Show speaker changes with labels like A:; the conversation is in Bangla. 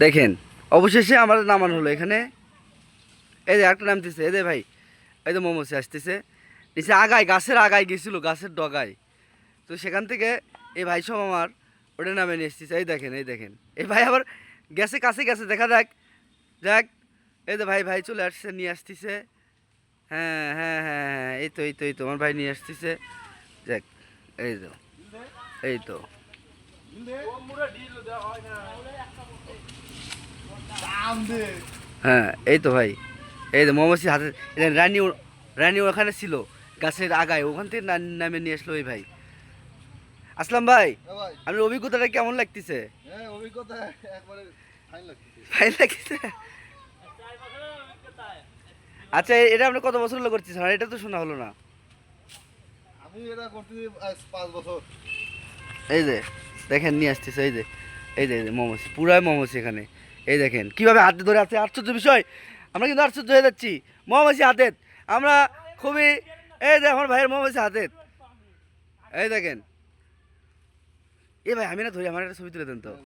A: দেখেন অবশেষে আমাদের নামানো হলো এখানে। এই যে একটা নামতেছে, এই যে ভাই, এই যে মোমোসে আসতেছে নিচে আগায়, গাছের আগায় গেছিল, গাছের ডগায়। তো সেখান থেকে এই ভাই সব আমার ওটা নামে নিয়ে এসতেছে। এই দেখেন, এই দেখেন, এই ভাই আবার গেছে, কাছে গেছে, দেখা যাক। যাক, এই যে ভাই, ভাই চলে আসছে, নিয়ে আসতেছে। হ্যাঁ হ্যাঁ হ্যাঁ হ্যাঁ, এই তো, এই তো, এই তো আমার ভাই নিয়ে আসতেছে। যাক, এই তো, এই তো। হ্যাঁ, এই তো ভাই, এই তো মৌমাছি হাতে। রানী, রানী ওখানে ছিল গাছের আগায়, ওখান থেকে নামে নিয়ে আসলো ওই ভাই। আসলাম ভাই,
B: ভাই
A: আপনার অভিজ্ঞতাটা কেমন লাগতেছে?
B: হ্যাঁ, অভিজ্ঞতা একবারে ফাইন লাগতেছে।
A: ফাইন লাগতেছে। আচ্ছা, এটা আপনি কত বছর হলো করতেছেন? আর এটা তো শোনা হলো না।
B: আমি এটা করতেছি আজ 5 বছর।
A: এই যে দেখেন নিয়ে আসতেছে, এই যে, এই যে, এই যে মৌমাছি, পুরাই মৌমাছি এখানে। এই দেখেন কিভাবে হাতে ধরে আছে, আশ্চর্য বিষয়। আমরা কিন্তু আশ্চর্য হয়ে যাচ্ছি, মৌমাছি হাতে। আমরা খুবই, এই যে আমার ভাইয়ের মৌমাছি হাতে। এই দেখেন, এ ভাই আমি না ধরি, আমার একটা ছবি তুলে দেন তো।